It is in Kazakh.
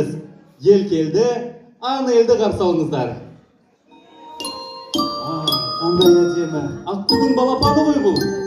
эмес. Ел келди, аны элде каршы алыңыздар. Кандай әдемі. Аттудун балапаны ғой бул.